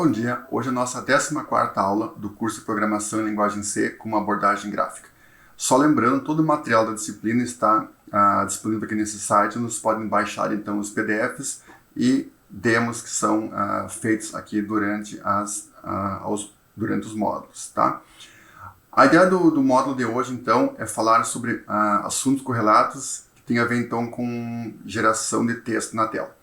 Bom dia, hoje é a nossa 14ª aula do curso de Programação em Linguagem C com uma abordagem gráfica. Só lembrando, todo o material da disciplina está disponível aqui nesse site, nos podem baixar então os PDFs e demos que são feitos aqui durante os módulos, tá? A ideia do módulo de hoje então é falar sobre assuntos correlatos que tem a ver então com geração de texto na tela.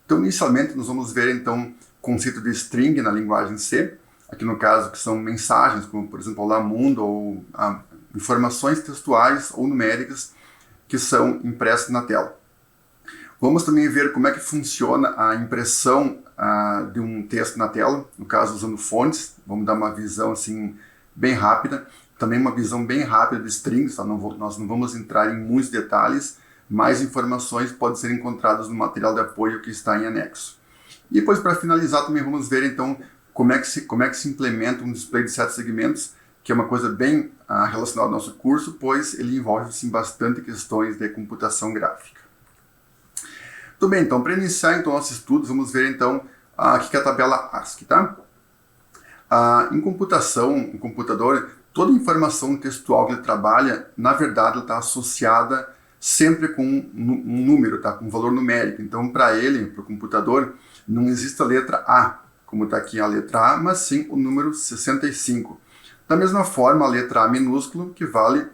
Então inicialmente nós vamos ver então conceito de string na linguagem C, aqui no caso que são mensagens, como por exemplo Olá Mundo, ou informações textuais ou numéricas que são impressas na tela. Vamos também ver como é que funciona a impressão de um texto na tela, no caso usando fontes. Vamos dar uma visão assim bem rápida, também uma visão bem rápida de strings, tá? Nós não vamos entrar em muitos detalhes, mais informações podem ser encontradas no material de apoio que está em anexo. E depois, para finalizar, também vamos ver então como é que se implementa um display de 7 segmentos, que é uma coisa bem relacionada ao nosso curso, pois ele envolve assim, bastante questões de computação gráfica. Tudo bem, então, para iniciar então nossos estudos, vamos ver então aqui que é a tabela ASCII, tá? Em computação, em computador, toda informação textual que ele trabalha, na verdade, ela está associada sempre com um número, tá? Com um valor numérico. Então, para ele, para o computador, não existe a letra A, como está aqui a letra A, mas sim o número 65. Da mesma forma, a letra A minúsculo, que vale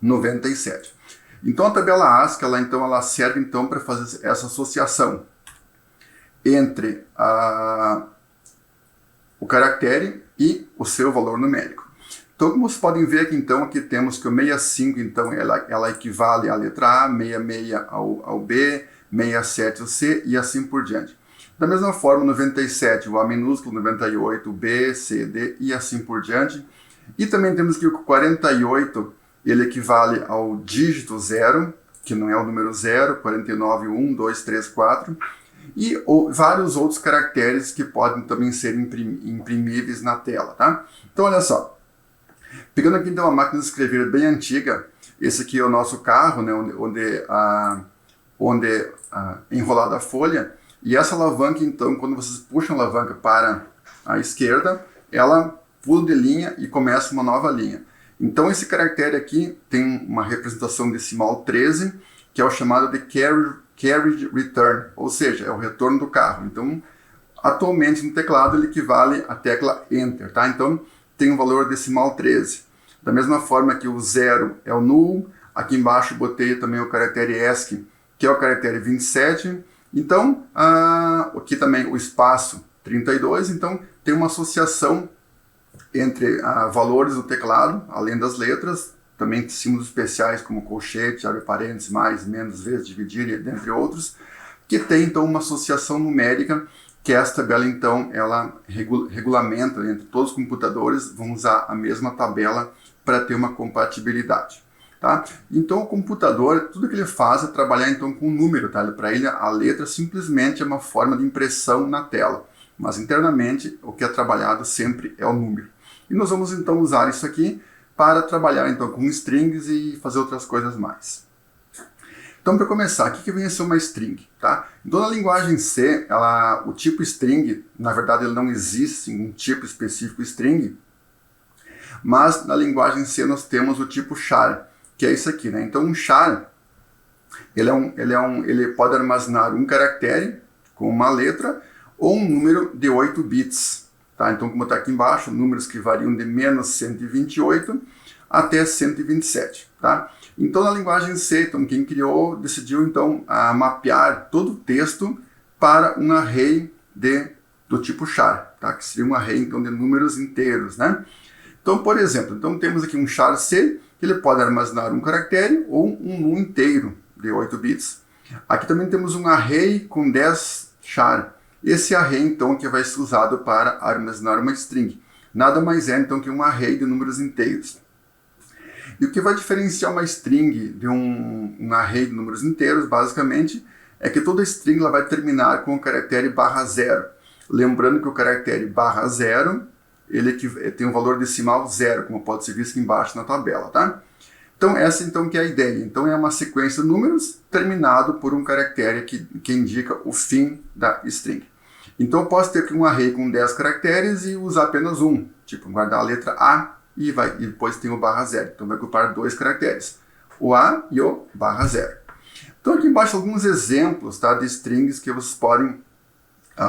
97. Então, a tabela ASCII, ela serve então para fazer essa associação entre o caractere e o seu valor numérico. Então, como vocês podem ver aqui, então, aqui temos que o 65, então, ela equivale à letra A, 66 ao B, 67 ao C e assim por diante. Da mesma forma, 97 o A minúsculo, 98 o B, C, D e assim por diante. E também temos que o 48, ele equivale ao dígito 0, que não é o número 0, 49, 1, 2, 3, 4. E vários outros caracteres que podem também ser imprimíveis na tela, tá? Então, olha só. Pegando aqui então uma máquina de escrever bem antiga, esse aqui é o nosso carro, né, onde enrolada a folha, e essa alavanca então, quando vocês puxam a alavanca para a esquerda, ela pula de linha e começa uma nova linha. Então esse caractere aqui tem uma representação decimal 13, que é o chamado de carriage return, ou seja, é o retorno do carro. Então, atualmente no teclado ele equivale à tecla Enter, tá? Então, tem um valor decimal 13. Da mesma forma que o 0 é o null, aqui embaixo botei também o caractere ASCII, que é o caractere 27. Então, aqui também o espaço 32, então tem uma associação entre valores do teclado, além das letras, também símbolos especiais como colchete, abre parênteses, mais, menos, vezes, dividir, dentre outros, que tem então uma associação numérica, que esta tabela então ela regulamenta entre todos os computadores, vão usar a mesma tabela para ter uma compatibilidade, tá? Então o computador, tudo que ele faz é trabalhar então com número, tá? Para ele a letra simplesmente é uma forma de impressão na tela, mas internamente o que é trabalhado sempre é o número. E nós vamos então usar isso aqui para trabalhar então com strings e fazer outras coisas mais. Então, para começar, o que vem a ser uma string? Tá? Então, na linguagem C, o tipo string, na verdade, ele não existe um tipo específico string, mas na linguagem C nós temos o tipo char, que é isso aqui, né? Então, um char, ele pode armazenar um caractere com uma letra ou um número de 8 bits. Tá? Então, como está aqui embaixo, números que variam de menos 128 até 127. Tá? Então, na linguagem C, então, quem criou decidiu então mapear todo o texto para um array do tipo char, tá? Que seria um array então, de números inteiros. Né? Então, por exemplo, temos aqui um char C, que ele pode armazenar um caractere ou um número inteiro de 8 bits. Aqui também temos um array com 10 char. Esse array, então, que vai ser usado para armazenar uma string. Nada mais é, então, que um array de números inteiros. E o que vai diferenciar uma string de um array de números inteiros, basicamente, é que toda string ela vai terminar com o caractere /0. Lembrando que o caractere /0, ele tem um valor decimal 0, como pode ser visto aqui embaixo na tabela, tá? Então, essa então que é a ideia. Então, é uma sequência de números terminado por um caractere que indica o fim da string. Então eu posso ter aqui um array com 10 caracteres e usar apenas um, tipo guardar a letra A e depois tem o /0, então vai ocupar 2 caracteres, o A e o /0. Então aqui embaixo alguns exemplos, tá, de strings que vocês podem,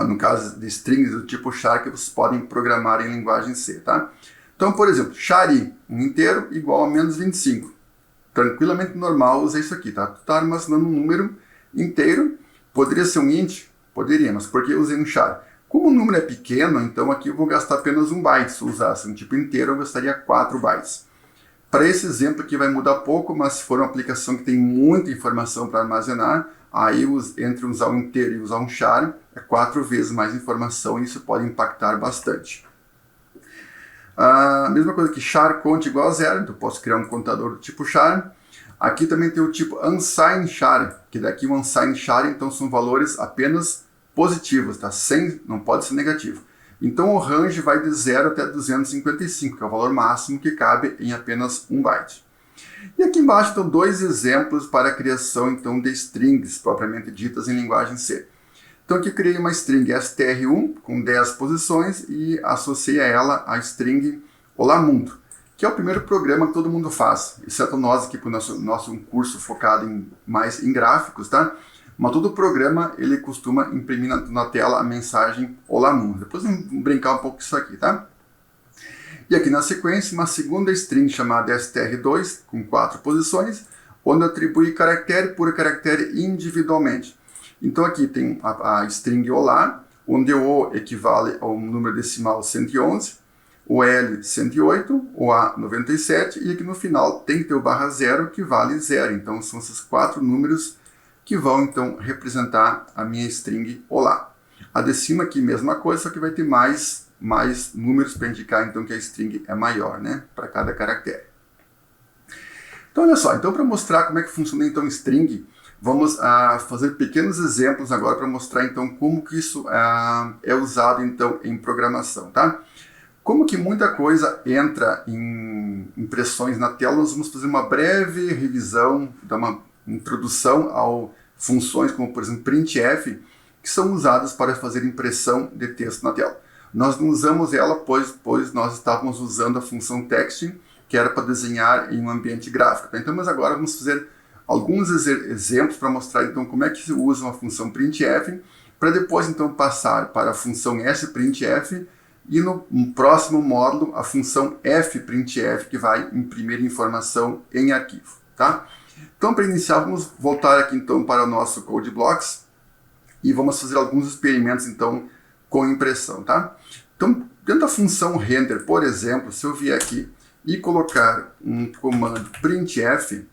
no caso de strings do tipo char, que vocês podem programar em linguagem C, tá? Então, por exemplo, char_i, um inteiro igual a menos 25. Tranquilamente normal usar isso aqui, tá? Tu tá armazenando um número inteiro, poderia ser um int? Poderia, mas por que eu usei um char? Como o número é pequeno, então aqui eu vou gastar apenas 1 byte. Se eu usasse um tipo inteiro, eu gastaria 4 bytes. Para esse exemplo aqui vai mudar pouco, mas se for uma aplicação que tem muita informação para armazenar, aí entre usar um inteiro e usar um char, é 4 vezes mais informação e isso pode impactar bastante. A mesma coisa que char cont igual a 0, então eu posso criar um contador do tipo char. Aqui também tem o tipo unsigned char, que daqui o unsigned char, então são valores apenas positivos, tá? Não pode ser negativo. Então o range vai de 0 até 255, que é o valor máximo que cabe em apenas 1 byte. E aqui embaixo estão 2 exemplos para a criação então de strings propriamente ditas em linguagem C. Então aqui eu criei uma string str1 com 10 posições e associei a ela a string Olá Mundo, que é o primeiro programa que todo mundo faz, exceto nós aqui para o nosso curso focado mais em gráficos, tá? Mas todo programa ele costuma imprimir na tela a mensagem Olá Mundo. Depois vamos brincar um pouco com isso aqui, tá? E aqui na sequência uma segunda string chamada str2 com 4 posições, onde eu atribuí caractere por caractere individualmente. Então aqui tem a string Olá, onde o O equivale ao número decimal 111, o L 108, o A 97 e aqui no final tem que ter o /0 que vale 0. Então são esses 4 números que vão então representar a minha string Olá. A de cima aqui mesma coisa, só que vai ter mais números para indicar então que a string é maior, né, para cada caractere. Então olha só, então para mostrar como é que funciona então string, vamos fazer pequenos exemplos agora para mostrar então como que isso é usado então em programação, tá? Como que muita coisa entra em impressões na tela, nós vamos fazer uma breve revisão, dar uma introdução a funções como por exemplo printf, que são usadas para fazer impressão de texto na tela. Nós não usamos ela, pois nós estávamos usando a função text, que era para desenhar em um ambiente gráfico, tá? Então, mas agora vamos fazer alguns exemplos para mostrar então como é que se usa uma função printf, para depois então passar para a função sprintf e no próximo módulo a função fprintf, que vai imprimir informação em arquivo, tá? Então para iniciar vamos voltar aqui então para o nosso code blocks e vamos fazer alguns experimentos então com impressão, tá? Então dentro da função render, por exemplo, se eu vier aqui e colocar um comando printf,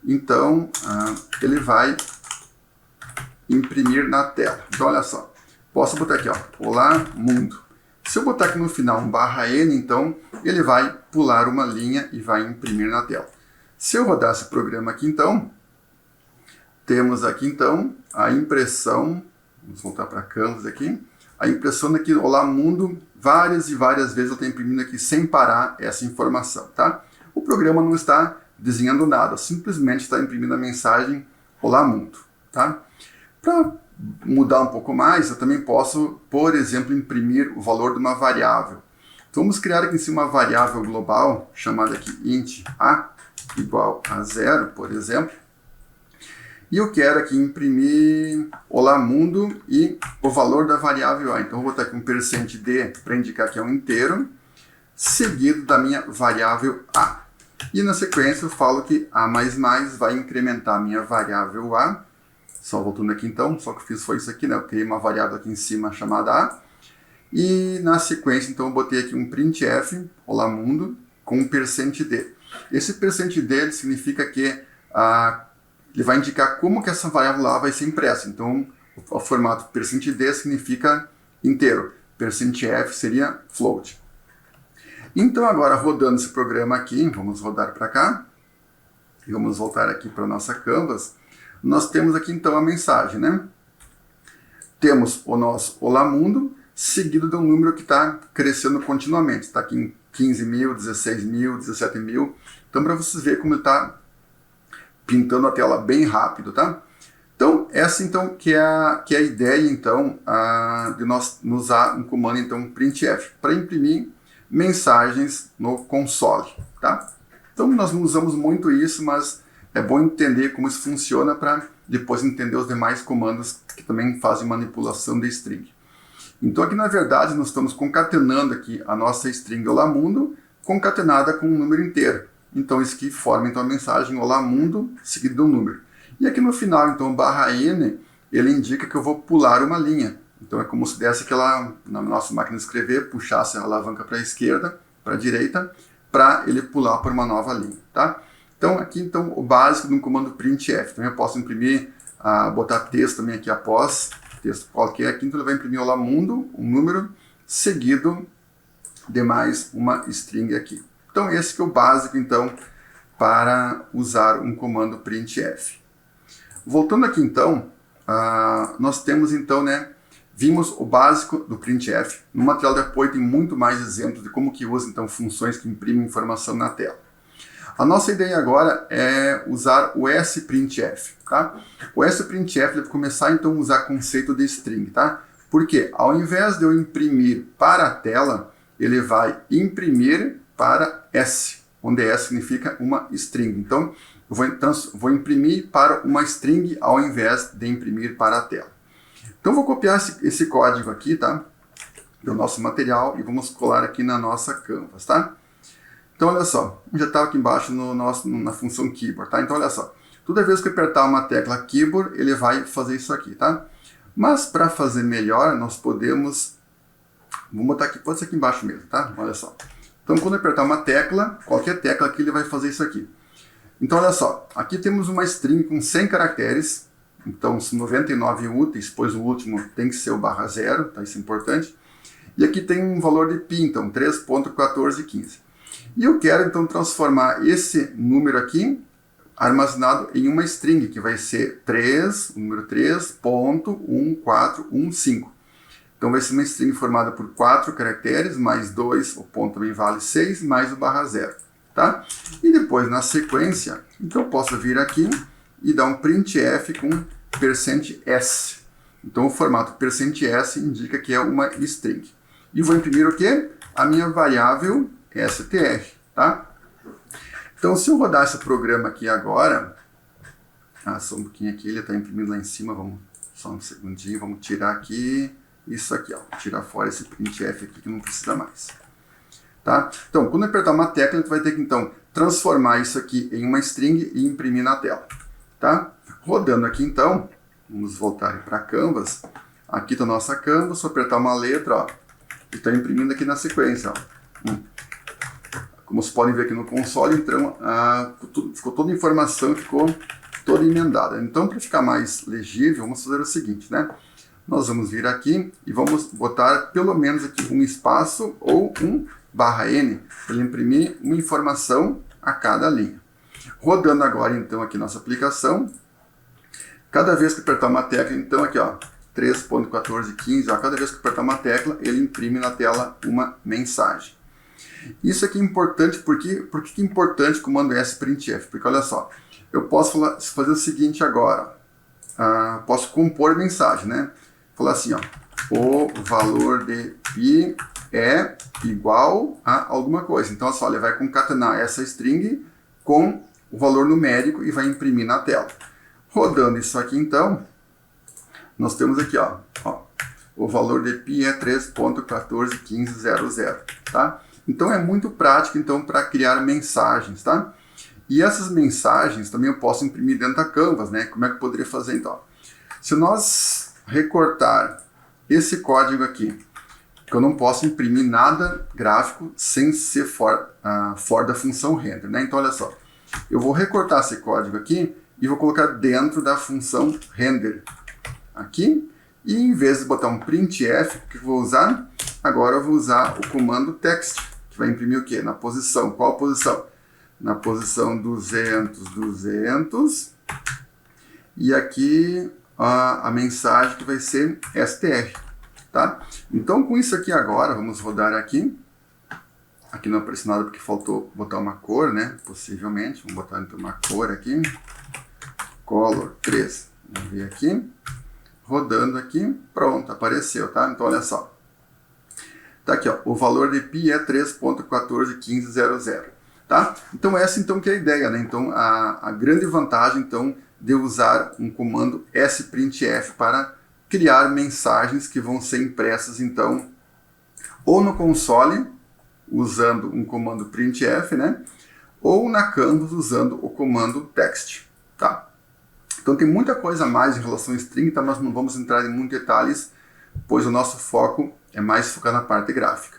então ele vai imprimir na tela. Então olha só, posso botar aqui, ó, Olá Mundo. Se eu botar aqui no final um /n, então ele vai pular uma linha e vai imprimir na tela. Se eu rodar esse programa aqui então, temos aqui então a impressão, vamos voltar para Canvas aqui, a impressão daqui, Olá Mundo, várias e várias vezes eu estou imprimindo aqui sem parar essa informação, tá? O programa não está desenhando nada, simplesmente está imprimindo a mensagem Olá Mundo, tá? Para mudar um pouco mais, eu também posso, por exemplo, imprimir o valor de uma variável. Então vamos criar aqui em cima uma variável global, chamada aqui int a, igual a 0, por exemplo. E eu quero aqui imprimir Olá Mundo e o valor da variável a. Então eu vou botar aqui um %d para indicar que é um inteiro, seguido da minha variável a. E na sequência eu falo que a++ vai incrementar a minha variável a. Só voltando aqui então, só que eu fiz foi isso aqui, né? Eu criei uma variável aqui em cima chamada a. E na sequência então eu botei aqui um printf, Olá Mundo, com um %d. Esse %d ele significa que ele vai indicar como que essa variável lá vai ser impressa. Então o formato %d significa inteiro, %f seria float. Então agora rodando esse programa aqui, vamos rodar para cá, e vamos voltar aqui para a nossa Canvas, nós temos aqui então a mensagem, né? Temos o nosso Olá Mundo, seguido de um número que está crescendo continuamente, está aqui em 15.000, 16.000, 17.000, então para vocês verem como ele está pintando a tela bem rápido, tá? Então, essa então que é a ideia então de nós usar um comando então printf para imprimir mensagens no console, tá? Então nós não usamos muito isso, mas é bom entender como isso funciona para depois entender os demais comandos que também fazem manipulação de string. Então aqui na verdade nós estamos concatenando aqui a nossa string olá mundo concatenada com um número inteiro. Então isso aqui forma então a mensagem olá mundo seguido de um número. E aqui no final então /n ele indica que eu vou pular uma linha. Então é como se desse aquela, na nossa máquina de escrever, puxasse a alavanca para a esquerda, para a direita, para ele pular por uma nova linha, tá? Então aqui então o básico de um comando printf. Então eu posso imprimir, botar texto também aqui após, texto qualquer aqui, então ele vai imprimir olá mundo, um número, seguido de mais uma string aqui. Então esse que é o básico então para usar um comando printf. Voltando aqui então, nós temos então, né, vimos o básico do printf. No material de apoio tem muito mais exemplos de como que usa então funções que imprimem informação na tela. A nossa ideia agora é usar o sprintf, tá? O sprintf vai começar então a usar conceito de string, tá? Porque ao invés de eu imprimir para a tela, ele vai imprimir para S, onde S significa uma string. Então, eu vou imprimir para uma string ao invés de imprimir para a tela. Então, eu vou copiar esse código aqui, tá? Do nosso material e vamos colar aqui na nossa Canvas, tá? Então, olha só, já estava aqui embaixo na função keyboard, tá? Então, olha só, toda vez que eu apertar uma tecla keyboard, ele vai fazer isso aqui, tá? Mas, para fazer melhor, nós podemos... Vamos botar aqui, pode ser aqui embaixo mesmo, tá? Olha só. Então, quando eu apertar uma tecla, qualquer tecla aqui, ele vai fazer isso aqui. Então, olha só, aqui temos uma string com 100 caracteres, então, 99 úteis, pois o último tem que ser o /0, tá? Isso é importante. E aqui tem um valor de pi, então, 3.1415. E eu quero, então, transformar esse número aqui, armazenado em uma string, que vai ser 3, o número 3.1415. Então vai ser uma string formada por 4 caracteres, mais 2, o ponto também vale 6, mais o /0, tá? E depois, na sequência, então eu posso vir aqui e dar um printf com %s. Então o formato %s indica que é uma string. E vou imprimir o quê? A minha variável str, tá? Então se eu rodar esse programa aqui agora, só um pouquinho aqui, ele está imprimindo lá em cima, vamos só um segundinho, vamos tirar aqui isso aqui, ó, tirar fora esse printf aqui que não precisa mais, tá? Então, quando eu apertar uma tecla, a gente vai ter que então transformar isso aqui em uma string e imprimir na tela, tá? Rodando aqui então, vamos voltar para Canvas, aqui está a nossa Canvas, se eu apertar uma letra, ó, e está imprimindo aqui na sequência, ó. Como vocês podem ver aqui no console, então, ficou toda a informação, ficou toda emendada. Então, para ficar mais legível, vamos fazer o seguinte, né? Nós vamos vir aqui e vamos botar pelo menos aqui um espaço ou um /n para imprimir uma informação a cada linha. Rodando agora então aqui nossa aplicação, cada vez que apertar uma tecla, então aqui ó, 3.1415, cada vez que apertar uma tecla, ele imprime na tela uma mensagem. Isso aqui é importante, por que é importante o comando sprintf? Porque olha só, eu posso fazer o seguinte agora, posso compor mensagem, né? Falar assim, ó, o valor de pi é igual a alguma coisa. Então, olha só, ele vai concatenar essa string com o valor numérico e vai imprimir na tela. Rodando isso aqui, então, nós temos aqui, ó, o valor de pi é 3.141500, tá? Então, é muito prático, então, para criar mensagens, tá? E essas mensagens também eu posso imprimir dentro da Canvas, né? Como é que eu poderia fazer, então? Se nós recortar esse código aqui, que eu não posso imprimir nada gráfico sem ser fora da função render, né? Então, olha só, eu vou recortar esse código aqui e vou colocar dentro da função render aqui, e em vez de botar um printf, o que eu vou usar? Agora eu vou usar o comando text, que vai imprimir o quê? Na posição, qual posição? Na posição 200, 200, e aqui a mensagem que vai ser str, tá? Então, com isso aqui agora, vamos rodar aqui. Aqui não apareceu nada porque faltou botar uma cor, né? Possivelmente. Vamos botar então uma cor aqui. Color 3. Vamos ver aqui. Rodando aqui, pronto, apareceu, tá? Então, olha só. Tá aqui, ó, o valor de pi é 3.141500, tá? Então, essa então que é a ideia, né? Então, a grande vantagem, então, de usar um comando sprintf para criar mensagens que vão ser impressas, então, ou no console, usando um comando printf, né? Ou na Canvas, usando o comando text, tá? Então tem muita coisa a mais em relação a string, tá? Mas não vamos entrar em muitos detalhes, pois o nosso foco é mais focar na parte gráfica.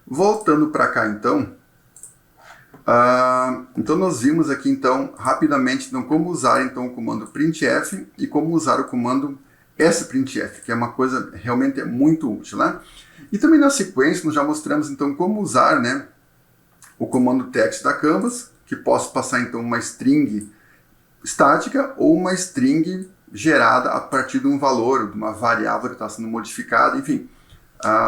Voltando para cá, então, então nós vimos aqui, então, rapidamente, então, como usar então, o comando printf e como usar o comando sprintf, que é uma coisa realmente muito útil, né? E também na sequência nós já mostramos então como usar, né, o comando text da Canvas, que posso passar então uma string estática ou uma string gerada a partir de um valor, de uma variável que está sendo modificada, enfim.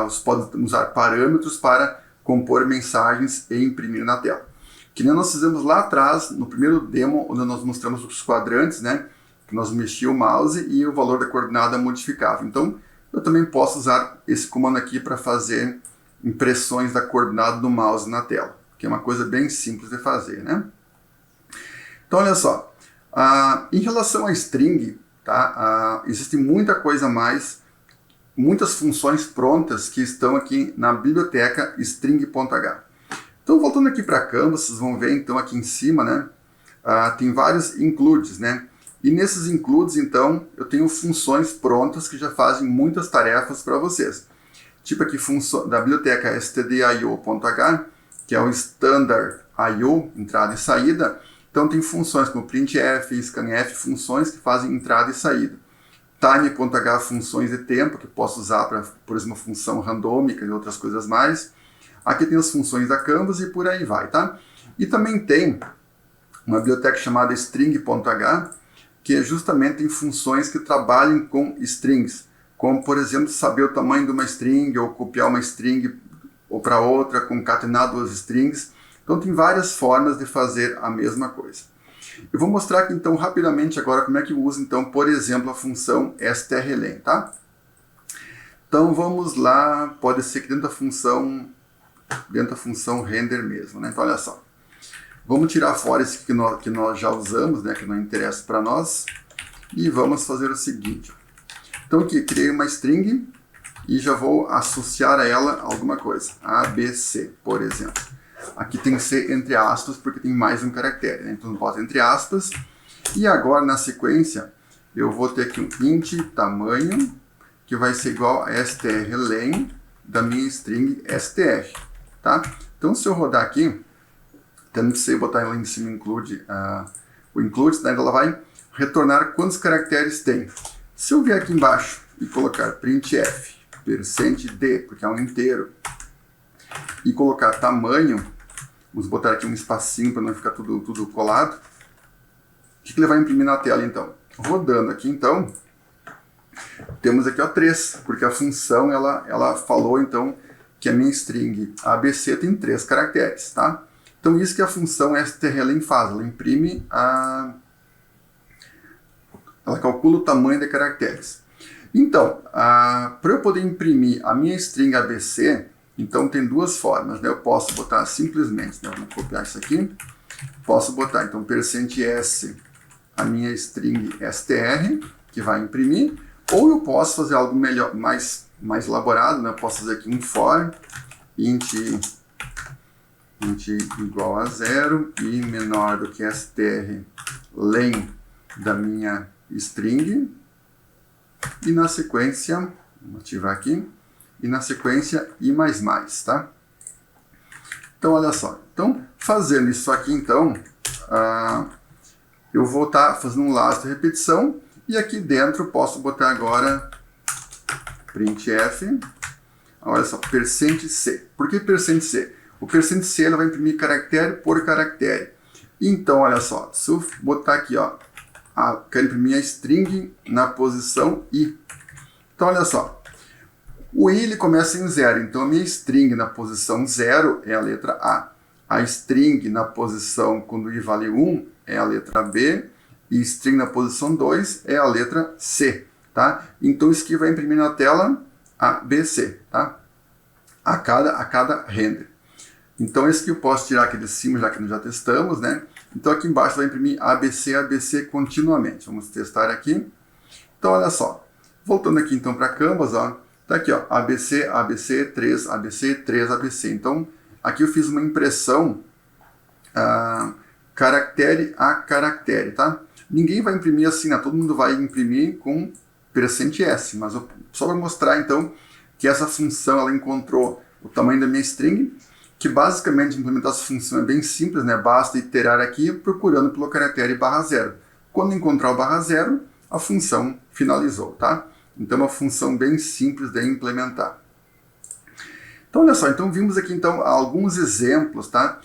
Você pode usar parâmetros para compor mensagens e imprimir na tela. Que nem nós fizemos lá atrás, no primeiro demo, onde nós mostramos os quadrantes, né? Que nós mexíamos o mouse e o valor da coordenada modificava. Então, eu também posso usar esse comando aqui para fazer impressões da coordenada do mouse na tela, que é uma coisa bem simples de fazer, né? Então, olha só. Em relação a string, tá? Existe muita coisa a mais, muitas funções prontas que estão aqui na biblioteca string.h. Então, voltando aqui para Canvas, vocês vão ver então aqui em cima, né? Tem vários includes, né? E nesses includes, então, eu tenho funções prontas que já fazem muitas tarefas para vocês. Tipo aqui da biblioteca stdio.h, que é o standard IO, entrada e saída. Então tem funções como printf, scanf, funções que fazem entrada e saída. Time.h, funções de tempo, que eu posso usar para, por exemplo, uma função randômica e outras coisas mais. Aqui tem as funções da Canvas e por aí vai, tá? E também tem uma biblioteca chamada string.h, que é justamente em funções que trabalham com strings, como, por exemplo, saber o tamanho de uma string, ou copiar uma string ou para outra, concatenar duas strings. Então, tem várias formas de fazer a mesma coisa. Eu vou mostrar aqui, então, rapidamente agora como é que eu uso, então, por exemplo, a função strlen, tá? Então, vamos lá, pode ser que dentro da função render mesmo, né? Então, olha só. Vamos tirar fora esse que nós já usamos, né? Que não interessa para nós. E vamos fazer o seguinte. Então, aqui, criei uma string e já vou associar a ela alguma coisa. ABC, por exemplo. Aqui tem que ser entre aspas, porque tem mais um caractere, né? Então, boto entre aspas. E agora, na sequência, eu vou ter aqui um int tamanho, que vai ser igual a strlen da minha string str, tá? Então, se eu rodar aqui, tendo que ser botar lá em cima o include, né? Ela vai retornar quantos caracteres tem. Se eu vier aqui embaixo e colocar printf, %d, porque é um inteiro, e colocar tamanho, vamos botar aqui um espacinho para não ficar tudo colado. O que ele vai imprimir na tela, então? Rodando aqui, então, temos aqui, ó, 3, porque a função, ela falou, então, que a minha string ABC tem 3 caracteres, tá? Então, isso que a função strlen faz, ela imprime ela calcula o tamanho de caracteres. Então, para eu poder imprimir a minha string ABC, então tem duas formas, né? Eu posso botar simplesmente, né? Vamos copiar isso aqui. Posso botar, então, %s, a minha string str, que vai imprimir, ou eu posso fazer algo melhor, mais elaborado, né? Eu posso fazer aqui um for, int igual a 0 e menor do que strlen da minha string, e na sequência, vou ativar aqui, e na sequência i++, tá? Então, olha só. Então, fazendo isso aqui, então, eu vou estar fazendo um laço de repetição, e aqui dentro posso botar agora printf, olha só, %c. Por que %c? O %c ela vai imprimir caractere por caractere. Então, olha só, se eu botar aqui, ó, quero imprimir a string na posição i. Então, olha só. O i ele começa em 0, então a minha string na posição 0 é a letra A. A string na posição quando o i vale 1 é a letra B. e string na posição 2 é a letra C, tá? Então isso aqui vai imprimir na tela ABC, tá? A cada render. Então esse aqui eu posso tirar aqui de cima, já que nós já testamos, né? Então aqui embaixo vai imprimir ABC, ABC continuamente. Vamos testar aqui. Então olha só, voltando aqui então para Canvas, ó, tá aqui ó, ABC, ABC, 3, ABC, 3, ABC. Então aqui eu fiz uma impressão caractere a caractere, tá? Ninguém vai imprimir assim, né? Todo mundo vai imprimir com %S, mas só para mostrar então que essa função ela encontrou o tamanho da minha string, que basicamente implementar essa função é bem simples, né? Basta iterar aqui procurando pelo caractere /0. Quando encontrar o /0, a função finalizou, tá? Então é uma função bem simples de implementar. Então olha só, então vimos aqui então alguns exemplos, tá?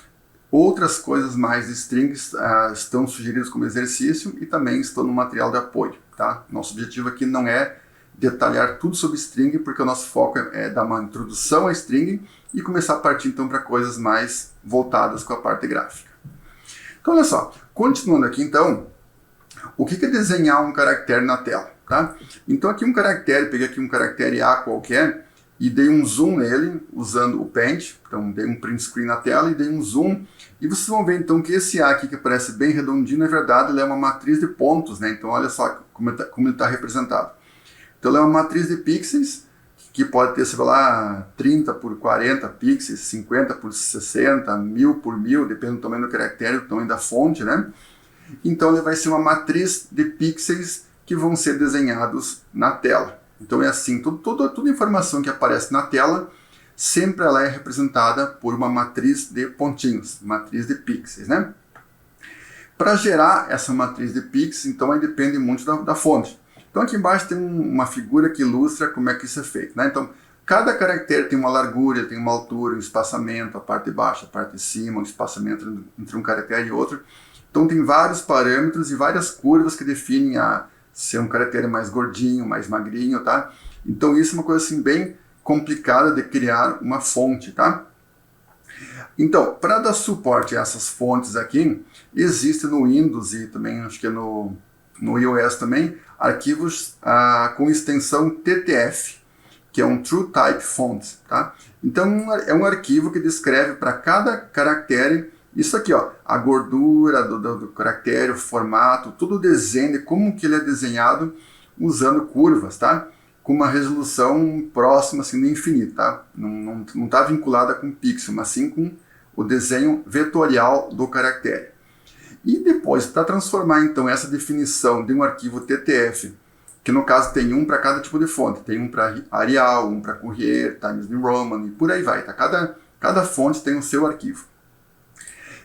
Outras coisas mais de strings estão sugeridas como exercício e também estão no material de apoio, tá? Nosso objetivo aqui não é detalhar tudo sobre string, porque o nosso foco é dar uma introdução à string e começar a partir então para coisas mais voltadas com a parte gráfica. Então olha só, continuando aqui então, o que é desenhar um caractere na tela, tá? Então aqui um caractere, peguei aqui um caractere A qualquer e dei um zoom nele usando o Paint, então dei um print screen na tela e dei um zoom, e vocês vão ver então que esse A aqui que parece bem redondinho, na verdade ele é uma matriz de pontos, né? Então olha só como ele está representado. Então ela é uma matriz de pixels, que pode ter, sei lá, 30 por 40 pixels, 50 por 60, 1000 por 1000, depende do tamanho do caractere, do tamanho da fonte, né? Então ele vai ser uma matriz de pixels que vão ser desenhados na tela. Então é assim, toda informação que aparece na tela, sempre ela é representada por uma matriz de pontinhos, matriz de pixels, né? Para gerar essa matriz de pixels, então aí depende muito da fonte. Então aqui embaixo tem uma figura que ilustra como é que isso é feito, né? Então cada caractere tem uma largura, tem uma altura, um espaçamento, a parte de baixo, a parte de cima, o espaçamento entre um caractere e outro. Então tem vários parâmetros e várias curvas que definem se é um caractere mais gordinho, mais magrinho, tá? Então isso é uma coisa assim bem complicada de criar uma fonte, tá? Então, para dar suporte a essas fontes aqui, existe no Windows e também acho que é no iOS também, arquivos com extensão TTF, que é um True Type Font, tá? Então é um arquivo que descreve para cada caractere isso aqui, ó, a gordura do caractere, o formato, todo o desenho, como que ele é desenhado usando curvas, tá? Com uma resolução próxima assim do infinito, tá? Não está vinculada com pixel, mas sim com o desenho vetorial do caractere. E depois, para transformar então essa definição de um arquivo TTF, que no caso tem um para cada tipo de fonte, tem um para Arial, um para Courier, Times New Roman e por aí vai, tá? Cada fonte tem o seu arquivo.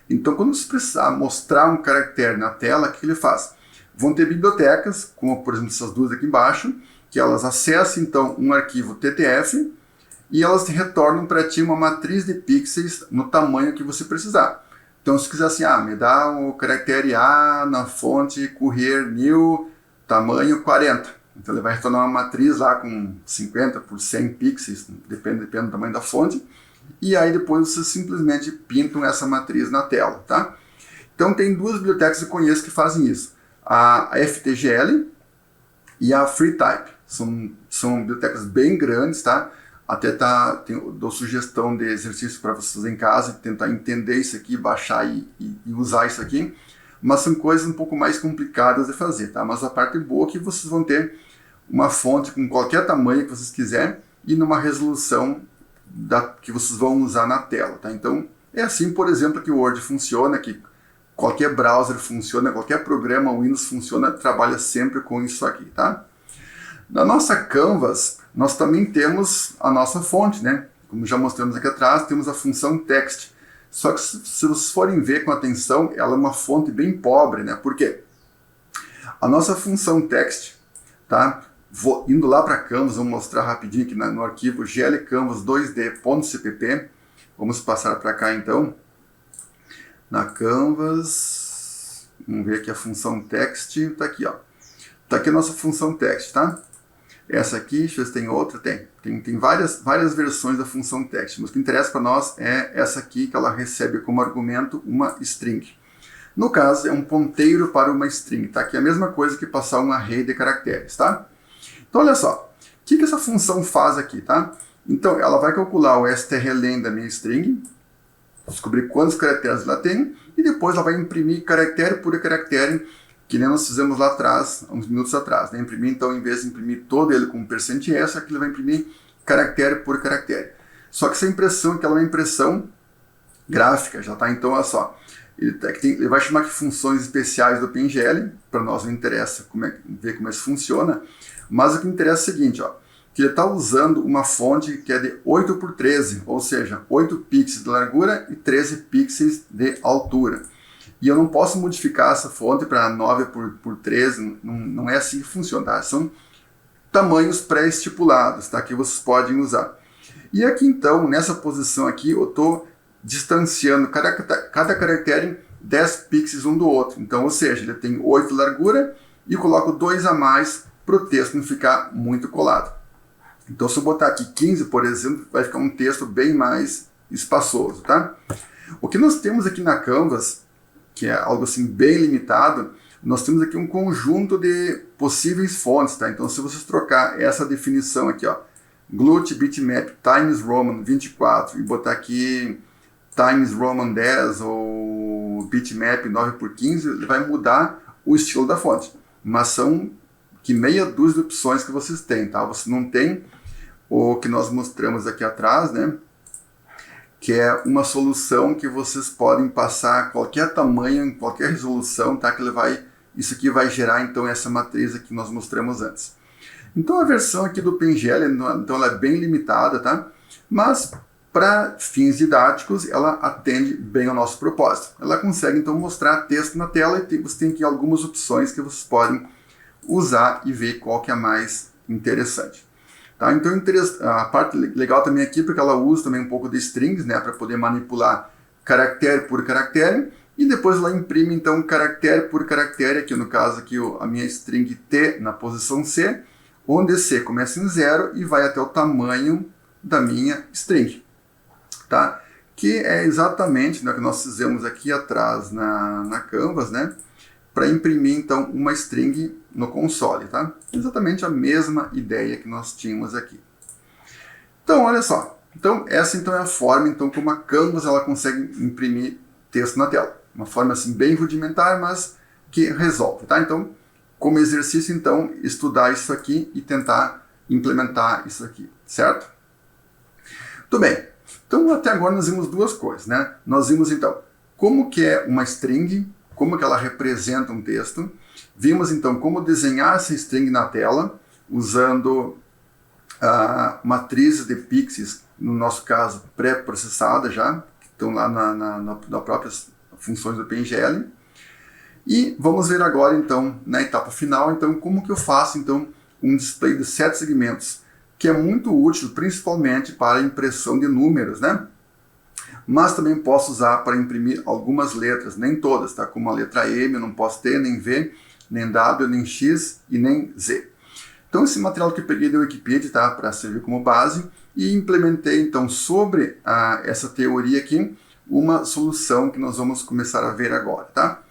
Então quando você precisar mostrar um caractere na tela, o que ele faz? Vão ter bibliotecas, como por exemplo essas duas aqui embaixo, que elas acessam então um arquivo TTF e elas retornam para ti uma matriz de pixels no tamanho que você precisar. Então se quiser assim, me dá o caractere A na fonte Courier New, tamanho 40. Então ele vai retornar uma matriz lá com 50 por 100 pixels, depende do tamanho da fonte. E aí depois vocês simplesmente pintam essa matriz na tela, tá? Então tem duas bibliotecas que eu conheço que fazem isso. A FTGL e a FreeType. São bibliotecas bem grandes, tá? Até dou sugestão de exercício para vocês em casa, tentar entender isso aqui, baixar e usar isso aqui. Mas são coisas um pouco mais complicadas de fazer, tá? Mas a parte boa é que vocês vão ter uma fonte com qualquer tamanho que vocês quiserem e numa resolução que vocês vão usar na tela, tá? Então, é assim, por exemplo, que o Word funciona, que qualquer browser funciona, qualquer programa Windows funciona, trabalha sempre com isso aqui, tá? Na nossa Canvas, nós também temos a nossa fonte, né? Como já mostramos aqui atrás, temos a função text. Só que se vocês forem ver com atenção, ela é uma fonte bem pobre, né? Por quê? A nossa função text, tá? Indo lá para Canvas, vou mostrar rapidinho aqui no arquivo glcanvas2d.cpp. Vamos passar para cá então. Na Canvas, vamos ver aqui a função text, tá aqui, ó. Tá aqui a nossa função text, tá? Essa aqui, deixa eu ver se tem outra, tem várias versões da função text, mas o que interessa para nós é essa aqui, que ela recebe como argumento uma string. No caso, é um ponteiro para uma string, tá? Que é a mesma coisa que passar um array de caracteres, tá? Então, olha só. O que essa função faz aqui, tá? Então, ela vai calcular o strlen da minha string, descobrir quantos caracteres ela tem, e depois ela vai imprimir caractere por caractere, que nem nós fizemos lá atrás, uns minutos atrás, né? Imprimir, então, em vez de imprimir todo ele com %s, aqui ele vai imprimir caractere por caractere. Só que essa impressão aqui ela é uma impressão gráfica, já tá? Então, olha só. Ele vai chamar aqui funções especiais do PNGL, para nós não interessa ver como isso funciona, mas o que interessa é o seguinte, ó, que ele está usando uma fonte que é de 8 por 13, ou seja, 8 pixels de largura e 13 pixels de altura. E eu não posso modificar essa fonte para 9 por 13, não é assim que funciona, tá? São tamanhos pré-estipulados, tá? Que vocês podem usar. E aqui então, nessa posição aqui, eu estou distanciando cada caractere 10 pixels um do outro. Então, ou seja, ele tem 8 de largura e coloco 2 a mais para o texto não ficar muito colado. Então, se eu botar aqui 15, por exemplo, vai ficar um texto bem mais espaçoso, tá? O que nós temos aqui na Canvas, que é algo assim bem limitado, nós temos aqui um conjunto de possíveis fontes, tá? Então, se vocês trocar essa definição aqui, ó, Glut bitmap times Roman 24 e botar aqui times Roman 10 ou bitmap 9 por 15, ele vai mudar o estilo da fonte. Mas são que meia dúzia de opções que vocês têm, tá? Você não tem o que nós mostramos aqui atrás, né? Que é uma solução que vocês podem passar qualquer tamanho, em qualquer resolução, tá? Que isso aqui vai gerar, então, essa matriz aqui que nós mostramos antes. Então, a versão aqui do PNGL, então, ela é bem limitada, tá? Mas, para fins didáticos, ela atende bem ao nosso propósito. Ela consegue, então, mostrar texto na tela e você tem aqui algumas opções que vocês podem usar e ver qual que é mais interessante. Tá? Então, a parte legal também aqui, porque ela usa também um pouco de strings, né, para poder manipular caractere por caractere, e depois ela imprime, então, caractere por caractere, aqui no caso, aqui, a minha string T na posição C, onde C começa em 0 e vai até o tamanho da minha string. Tá? Que é exatamente, né, o que nós fizemos aqui atrás na Canvas, né, para imprimir, então, uma string no console, tá? Exatamente a mesma ideia que nós tínhamos aqui. Então, olha só. Então, essa então é a forma, então, como a Canvas ela consegue imprimir texto na tela. Uma forma, assim, bem rudimentar, mas que resolve, tá? Então, como exercício, então, estudar isso aqui e tentar implementar isso aqui, certo? Tudo bem. Então, até agora nós vimos duas coisas, né? Nós vimos, então, como que é uma string, como que ela representa um texto. Vimos, então, como desenhar essa string na tela, usando matrizes de pixels, no nosso caso, pré-processadas já, que estão lá nas próprias funções do PNGL. E vamos ver agora, então, na etapa final, então, como que eu faço, então, um display de 7 segmentos, que é muito útil, principalmente para a impressão de números, né? Mas também posso usar para imprimir algumas letras, nem todas, tá? Como a letra M, eu não posso ter, nem V, nem W, nem X e nem Z. Então, esse material que eu peguei da Wikipedia, tá? Para servir como base, e implementei, então, sobre essa teoria aqui, uma solução que nós vamos começar a ver agora, tá?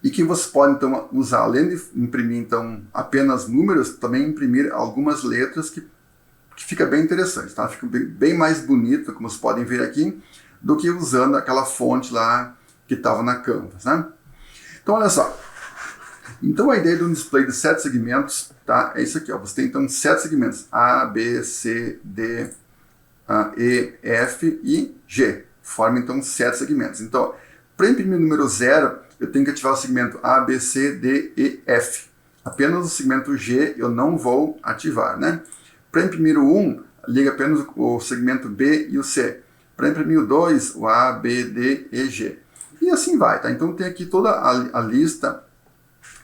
E que você pode, então, usar, além de imprimir, então, apenas números, também imprimir algumas letras que fica bem interessante, tá? Fica bem mais bonito, como vocês podem ver aqui, do que usando aquela fonte lá que estava na Canvas, né? Então, olha só. Então, a ideia de um display de 7 segmentos, tá? É isso aqui, ó. Você tem, então, 7 segmentos. A, B, C, D, E, F e G. Forma, então, 7 segmentos. Então, para imprimir o número 0, eu tenho que ativar o segmento A, B, C, D, E, F. Apenas o segmento G eu não vou ativar, né? Para imprimir o 1, liga apenas o segmento B e o C. Para imprimir o 2, o A, B, D, E, G. E assim vai, tá? Então tem aqui toda a lista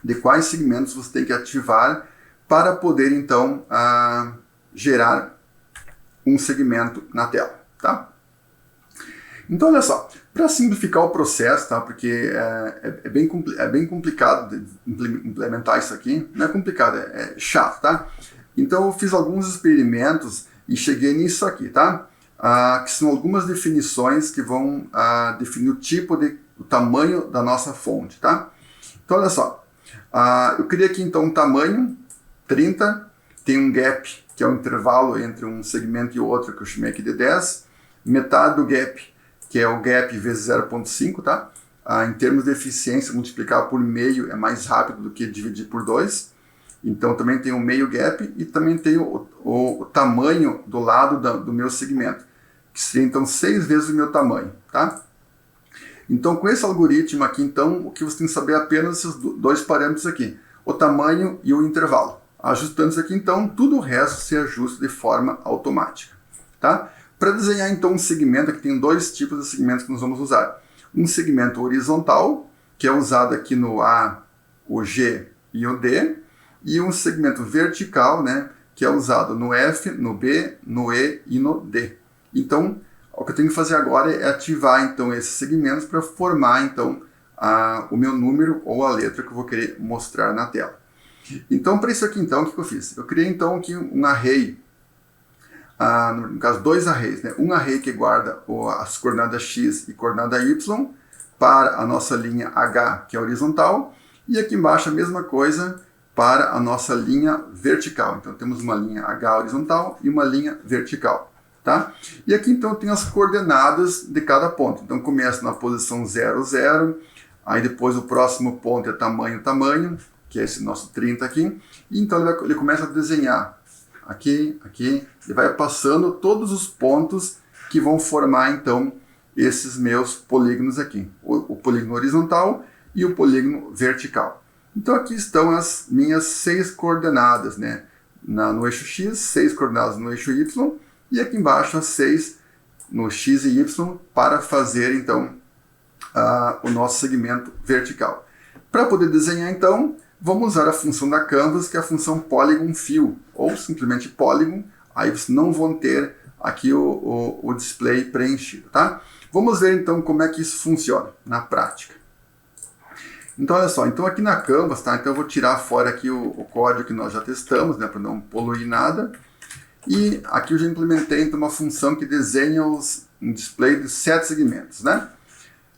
de quais segmentos você tem que ativar para poder, então, gerar um segmento na tela, tá? Então, olha só, para simplificar o processo, tá? Porque é bem complicado de implementar isso aqui. Não é complicado, é chato, tá? Então, eu fiz alguns experimentos e cheguei nisso aqui, tá? Que são algumas definições que vão definir o tipo de o tamanho da nossa fonte, tá? Então, olha só, eu criei aqui então um tamanho 30, tem um gap, que é o intervalo entre um segmento e outro, que eu chamei aqui de 10, metade do gap, que é o gap vezes 0,5, tá? Em termos de eficiência, multiplicar por meio é mais rápido do que dividir por 2. Então, também tem o meio gap e também tem o tamanho do lado do meu segmento, que seria, então, 6 vezes o meu tamanho, tá? Então, com esse algoritmo aqui, então, o que você tem que saber é apenas esses dois parâmetros aqui, o tamanho e o intervalo. Ajustando isso aqui, então, tudo o resto se ajusta de forma automática, tá? Para desenhar, então, um segmento, aqui tem dois tipos de segmentos que nós vamos usar. Um segmento horizontal, que é usado aqui no A, o G e o D, e um segmento vertical, né, que é usado no F, no B, no E e no D. Então, o que eu tenho que fazer agora é ativar, então, esses segmentos para formar, então, o meu número ou a letra que eu vou querer mostrar na tela. Então, para isso aqui, então, o que eu fiz? Eu criei, então, aqui um array, no caso, dois arrays, né? Um array que guarda as coordenadas x e coordenada y para a nossa linha H, que é horizontal, e aqui embaixo a mesma coisa para a nossa linha vertical. Então, temos uma linha H horizontal e uma linha vertical, tá? E aqui, então, eu tenho as coordenadas de cada ponto. Então, começa na posição 0, 0, aí depois o próximo ponto é tamanho, tamanho, que é esse nosso 30 aqui, e então ele começa a desenhar aqui, aqui, e vai passando todos os pontos que vão formar, então, esses meus polígonos aqui. O polígono horizontal e o polígono vertical. Então, aqui estão as minhas 6 coordenadas, né? No eixo X, 6 coordenadas no eixo Y, e aqui embaixo as 6 no X e Y para fazer, então, o nosso segmento vertical. Para poder desenhar, então, vamos usar a função da Canvas, que é a função Polygon Fill, ou simplesmente Polygon, aí vocês não vão ter aqui o display preenchido, tá? Vamos ver então como é que isso funciona na prática. Então, olha só, então aqui na Canvas, tá? Então eu vou tirar fora aqui o código que nós já testamos, né, para não poluir nada. E aqui eu já implementei então uma função que desenha um display de 7 segmentos, né?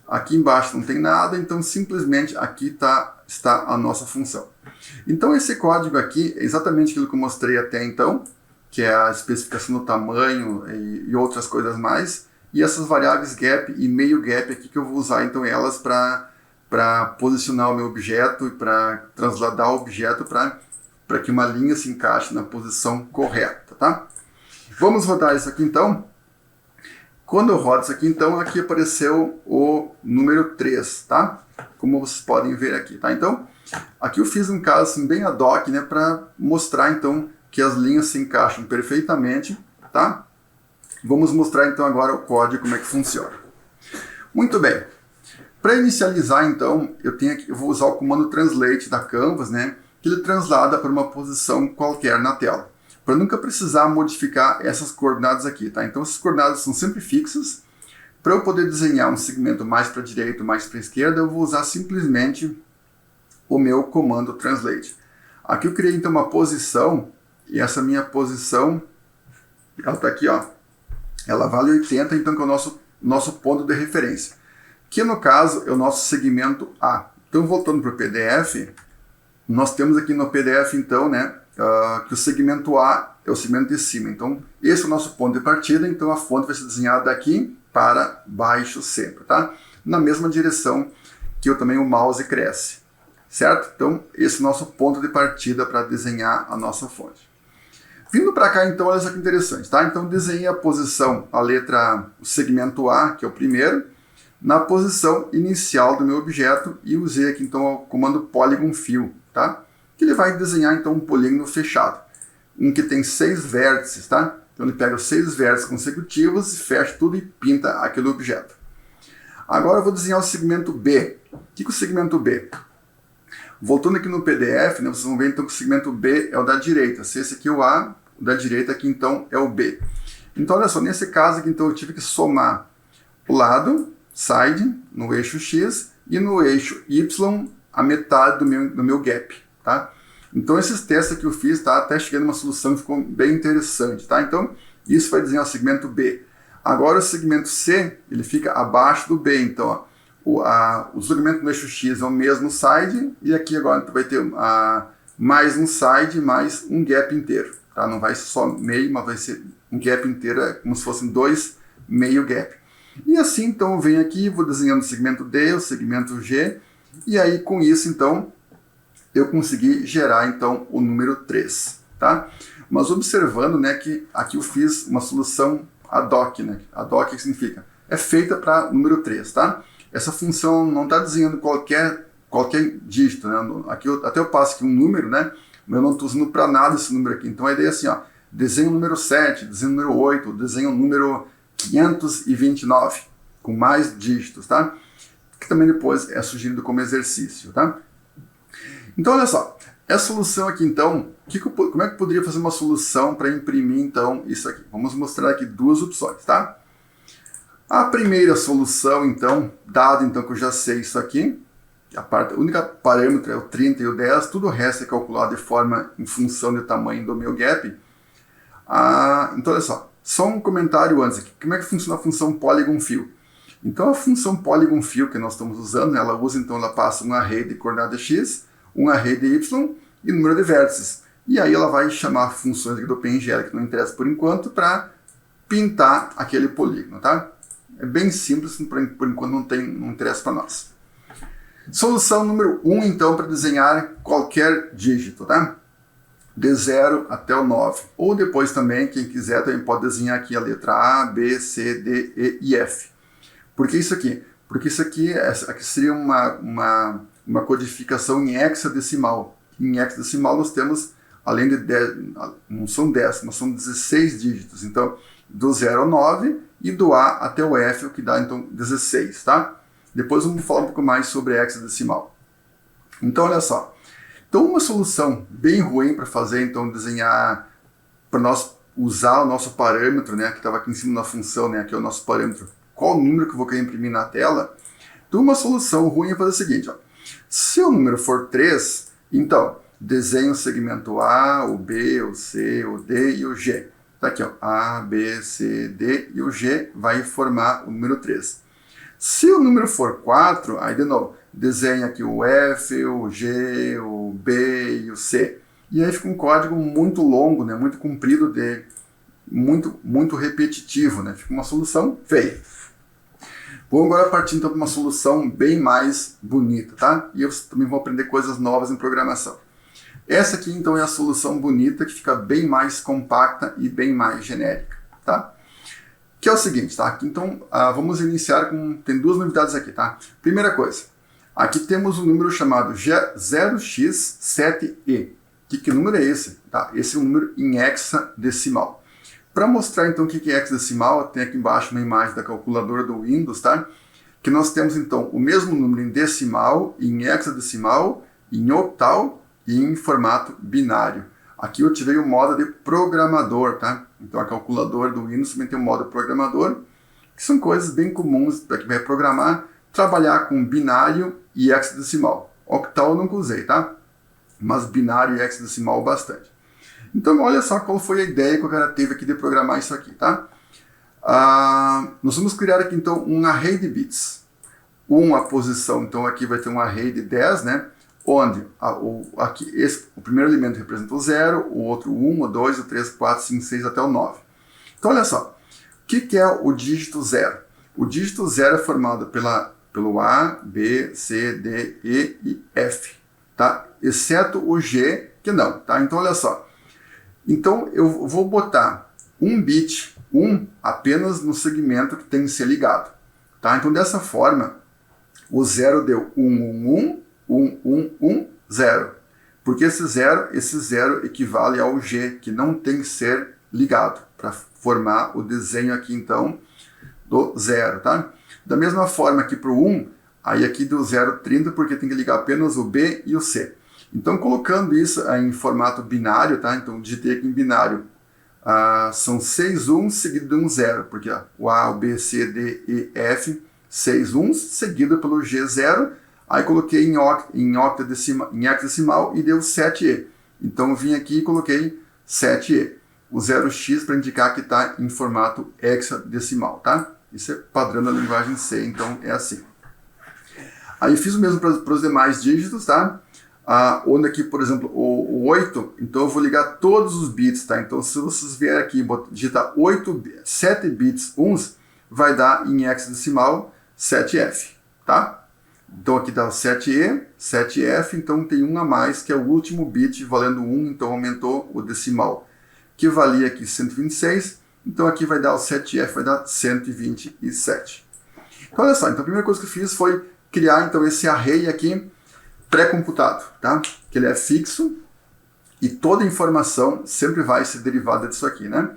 Aqui embaixo não tem nada, então simplesmente aqui está a nossa função. Então esse código aqui é exatamente aquilo que eu mostrei até então, que é a especificação do tamanho e outras coisas mais, e essas variáveis gap e meio gap aqui que eu vou usar então elas para posicionar o meu objeto e para trasladar o objeto para que uma linha se encaixe na posição correta, tá? Vamos rodar isso aqui então. Quando eu rodo isso aqui, então, aqui apareceu o número 3, tá? Como vocês podem ver aqui, tá? Então, aqui eu fiz um caso assim, bem ad hoc, né? Para mostrar, então, que as linhas se encaixam perfeitamente, tá? Vamos mostrar, então, agora o código, como é que funciona. Muito bem. Para inicializar, então, eu vou usar o comando translate da Canvas, né? Que ele translada para uma posição qualquer na tela, para nunca precisar modificar essas coordenadas aqui, tá? Então, essas coordenadas são sempre fixas. Para eu poder desenhar um segmento mais para a direita ou mais para a esquerda, eu vou usar simplesmente o meu comando translate. Aqui eu criei, então, uma posição, e essa minha posição, ela está aqui, ó. Ela vale 80, então, que é o nosso ponto de referência, que no caso é o nosso segmento A. Então, voltando para o PDF, nós temos aqui no PDF, então, né, que o segmento A é o segmento de cima. Então, esse é o nosso ponto de partida, então a fonte vai ser desenhada daqui para baixo sempre, tá? Na mesma direção que também o mouse cresce, certo? Então, esse é o nosso ponto de partida para desenhar a nossa fonte. Vindo para cá, então, olha só que interessante, tá? Então, desenhei a posição, o segmento A, que é o primeiro, na posição inicial do meu objeto e usei aqui, então, o comando Polygon Fill, tá? Que ele vai desenhar, então, um polígono fechado, em que tem 6 vértices, tá? Então, ele pega os 6 vértices consecutivos e fecha tudo e pinta aquele objeto. Agora, eu vou desenhar o segmento B. O que é o segmento B? Voltando aqui no PDF, né, vocês vão ver, então, que o segmento B é o da direita. Se esse aqui é o A, o da direita aqui, então, é o B. Então, olha só, nesse caso aqui, então, eu tive que somar o lado, side, no eixo X, e no eixo Y, a metade do meu gap, tá? Então, esses testes que eu fiz, tá? Até cheguei numa solução que ficou bem interessante, tá? Então, isso vai desenhar o segmento B. Agora, o segmento C, ele fica abaixo do B. Então, ó, o deslocamento no eixo X é o mesmo side, e aqui agora tu vai ter mais um side, mais um gap inteiro. Tá? Não vai ser só meio, mas vai ser um gap inteiro, é como se fossem dois meio gap. E assim, então, eu venho aqui, vou desenhando o segmento D, o segmento G, e aí com isso, então, eu consegui gerar, então, o número 3. Tá? Mas observando, né, que aqui eu fiz uma solução ad hoc, né? Ad hoc, o que significa? É feita para o número 3, tá? Essa função não está desenhando qualquer dígito, né? Aqui até eu passo aqui um número, né? Mas eu não estou usando para nada esse número aqui. Então a ideia é assim, ó, desenho o número 7, desenho o número 8, desenho o número 529, com mais dígitos, tá? Que também depois é sugerido como exercício, tá? Então olha só, essa solução aqui então, como é que eu poderia fazer uma solução para imprimir então isso aqui? Vamos mostrar aqui duas opções, tá? A primeira solução, então, dado então que eu já sei isso aqui, o único parâmetro é o 30 e o 10, tudo o resto é calculado de forma em função do tamanho do meu gap. Então, olha só um comentário antes aqui. Como é que funciona a função Polygon Fill? Então, a função Polygon Fill que nós estamos usando, ela passa um array de coordenada x, um array de y e número de vértices. E aí ela vai chamar funções aqui do PNGL, que não interessa por enquanto, para pintar aquele polígono, tá? É bem simples, por enquanto não interessa para nós. Solução número 1, então, para desenhar qualquer dígito, tá? De 0 até o 9. Ou depois também, quem quiser, também pode desenhar aqui a letra A, B, C, D, E e F. Por que isso aqui? Porque isso aqui seria uma codificação em hexadecimal. Em hexadecimal nós temos, além de 10, não são 10, mas são 16 dígitos. Então, do 0 ao 9 e do A até o F, o que dá então 16, tá? Depois vamos falar um pouco mais sobre hexadecimal. Então, olha só. Então, uma solução bem ruim para fazer, então, desenhar, para nós usar o nosso parâmetro, né, que estava aqui em cima da função, né, que é o nosso parâmetro, qual o número que eu vou querer imprimir na tela. Então, uma solução ruim é fazer o seguinte, ó. Se o número for 3, então, desenho o segmento A, o B, o C, o D e o G. Tá aqui, ó, A, B, C, D e o G vai formar o número 3. Se o número for 4, aí de novo, desenha aqui o F, o G, o B e o C. E aí fica um código muito longo, né, muito comprido, muito repetitivo, né, fica uma solução feia. Vou agora partir então para uma solução bem mais bonita, tá? E eu também vou aprender coisas novas em programação. Essa aqui então é a solução bonita, que fica bem mais compacta e bem mais genérica, tá? Que é o seguinte, tá? Então, vamos iniciar com... Tem duas novidades aqui, tá? Primeira coisa, aqui temos um número chamado 0x7e. Que número é esse? Tá? Esse é um número em hexadecimal. Para mostrar então o que é hexadecimal, tem aqui embaixo uma imagem da calculadora do Windows, tá? Que nós temos então o mesmo número em decimal, em hexadecimal, em octal e em formato binário. Aqui eu tirei o modo de programador, tá? Então a calculadora do Windows também tem o modo programador, que são coisas bem comuns para quem vai programar, trabalhar com binário e hexadecimal. Octal eu nunca usei, tá? Mas binário e hexadecimal bastante. Então olha só qual foi a ideia que o cara teve aqui de programar isso aqui, tá? Nós vamos criar aqui então um array de bits. A posição, então aqui vai ter um array de 10, né? Onde o primeiro elemento representa o 0, o outro o 1, o 2, o 3, o 4, 5, 6 até o 9. Então olha só, o que é o dígito 0? O dígito 0 é formado pelo A, B, C, D, E e F, tá? Exceto o G, que não, tá? Então olha só, então eu vou botar um bit 1 apenas no segmento que tem que ser ligado, tá? Então dessa forma, o 0 deu 1, 1, 1, 1, 1, 0. Porque esse 0 equivale ao G, que não tem que ser ligado, para formar o desenho aqui, então, do 0, tá? Da mesma forma aqui para o 1, aí aqui do 0, 30, porque tem que ligar apenas o B e o C. Então, colocando isso em formato binário, tá? Então, digitei aqui em binário, são 6 1 seguido de um 0, porque o A, o B, C, D, E, F, 6 1 seguido pelo G0, aí coloquei em hexadecimal e deu 7e. Então eu vim aqui e coloquei 7e. O 0x para indicar que está em formato hexadecimal, tá? Isso é padrão da linguagem C, então é assim. Aí fiz o mesmo para os demais dígitos, tá? Onde aqui, por exemplo, o 8, então eu vou ligar todos os bits, tá? Então se vocês vierem aqui e digitar 7 bits uns, vai dar em hexadecimal 7F, tá? Então aqui dá o 7E, 7F, então tem um a mais, que é o último bit valendo 1, então aumentou o decimal, que valia aqui 126, então aqui vai dar o 7F, vai dar 127. Então olha só, então a primeira coisa que eu fiz foi criar então esse array aqui pré-computado, tá? Que ele é fixo e toda a informação sempre vai ser derivada disso aqui, né?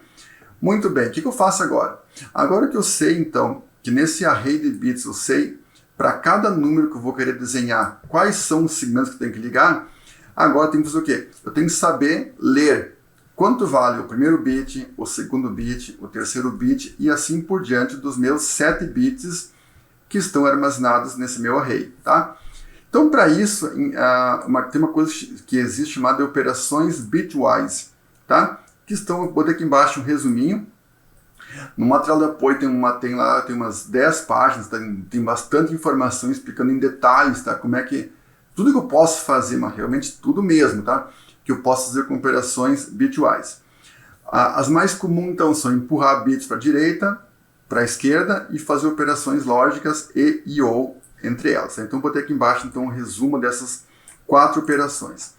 Muito bem, o que eu faço agora? Agora que eu sei então que nesse array de bits eu sei para cada número que eu vou querer desenhar quais são os segmentos que eu tenho que ligar, agora eu tenho que fazer o quê? Eu tenho que saber ler quanto vale o primeiro bit, o segundo bit, o terceiro bit e assim por diante dos meus 7 bits que estão armazenados nesse meu array, tá? Então, para isso, tem uma coisa que existe chamada de operações bitwise, tá? Que estão, vou botar aqui embaixo um resuminho. No material de apoio tem umas 10 páginas, tem bastante informação explicando em detalhes, tá? Como é que, tudo que eu posso fazer, mas realmente tudo mesmo, tá? Que eu posso fazer com operações bitwise. As mais comuns, então, são empurrar bits para a direita, para a esquerda e fazer operações lógicas e ou entre elas. Então, vou ter aqui embaixo então, um resumo dessas 4 operações.